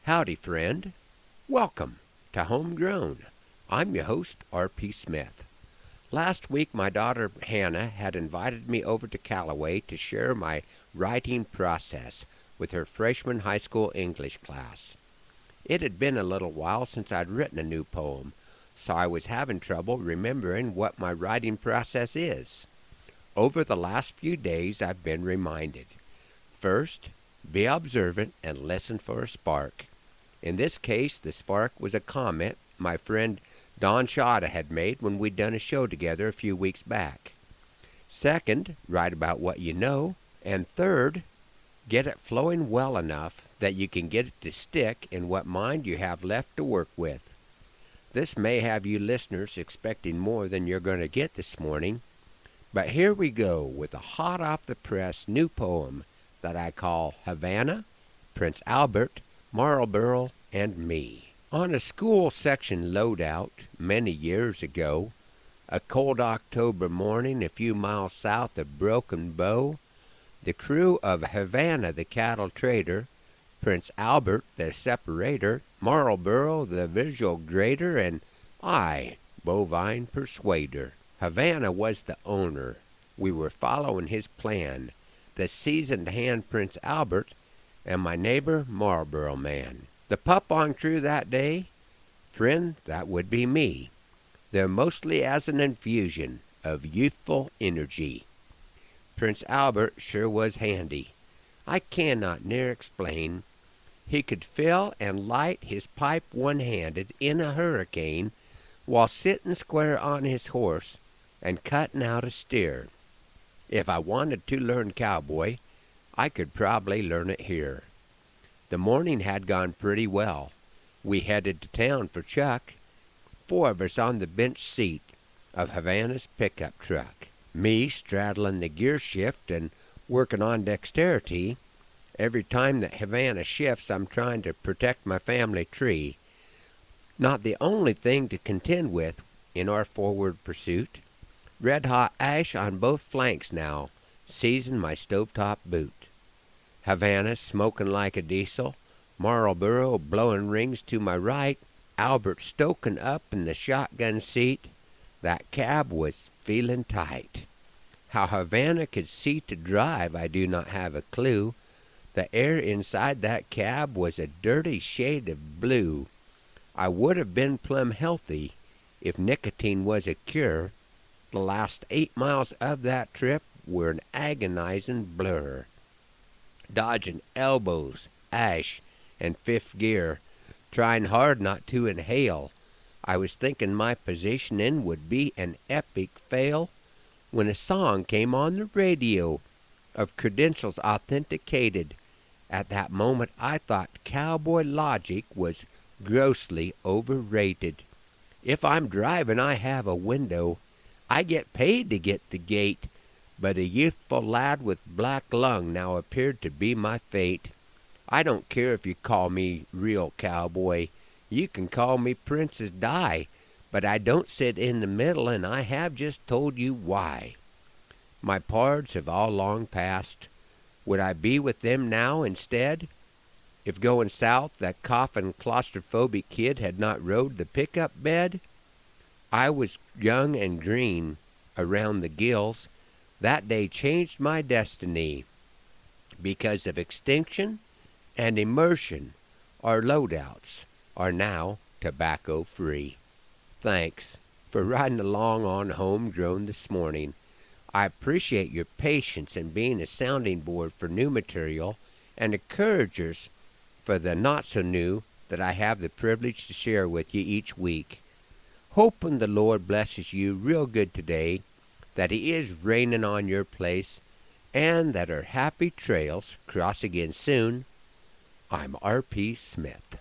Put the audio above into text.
Howdy, friend. Welcome to Homegrown. I'm your host, R.P. Smith. Last week, my daughter Hannah had invited me over to Callaway to share my writing process with her freshman high school English class. It had been a little while since I'd written a new poem, so I was having trouble remembering what my writing process is. Over the last few days, I've been reminded. First, be observant and listen for a spark. In this case, the spark was a comment my friend Don Shada had made when we'd done a show together a few weeks back. Second, write about what you know. And third, get it flowing well enough that you can get it to stick in what mind you have left to work with. This may have you listeners expecting more than you're going to get this morning, but here we go with a hot-off-the-press new poem that I call Havana, Prince Albert, Marlboro, and Me. On a school section loadout many years ago, a cold October morning a few miles south of Broken Bow, the crew of Havana the cattle trader, Prince Albert the separator, Marlboro the visual grader, and I, bovine persuader. Havana was the owner. We were following his plan, the seasoned hand Prince Albert, and my neighbor Marlboro man. The pup on crew that day, friend, that would be me, though mostly as an infusion of youthful energy. Prince Albert sure was handy. I cannot near explain. He could fill and light his pipe one-handed in a hurricane while sitting square on his horse and cutting out a steer. If I wanted to learn cowboy, I could probably learn it here. The morning had gone pretty well. We headed to town for Chuck, 4 of us on the bench seat of Havana's pickup truck. Me straddling the gear shift and working on dexterity. Every time that Havana shifts, I'm trying to protect my family tree. Not the only thing to contend with in our forward pursuit. Red-hot ash on both flanks now, season my stovetop boot. Havana smoking like a diesel, Marlboro blowing rings to my right, Albert stoking up in the shotgun seat. That cab was feeling tight. How Havana could see to drive, I do not have a clue. The air inside that cab was a dirty shade of blue. I would have been plumb healthy if nicotine was a cure. The last 8 miles of that trip were an agonizing blur. Dodging elbows, ash, and fifth gear, trying hard not to inhale. I was thinking my positioning would be an epic fail when a song came on the radio of credentials authenticated. At that moment I thought cowboy logic was grossly overrated. If I'm driving, I have a window. I get paid to get the gate, but a youthful lad with black lung now appeared to be my fate. I don't care if you call me real cowboy. You can call me Princess Di, but I don't sit in the middle, and I have just told you why. My pards have all long passed. Would I be with them now instead? If going south that coughing claustrophobic kid had not rode the pickup bed? I was young and green around the gills. That day changed my destiny. Because of extinction and immersion, our loadouts are now tobacco-free. Thanks for riding along on Homegrown this morning. I appreciate your patience in being a sounding board for new material and encouragers for the not-so-new that I have the privilege to share with you each week. Hoping the Lord blesses you real good today, that He is raining on your place, and that our happy trails cross again soon. I'm R.P. Smith.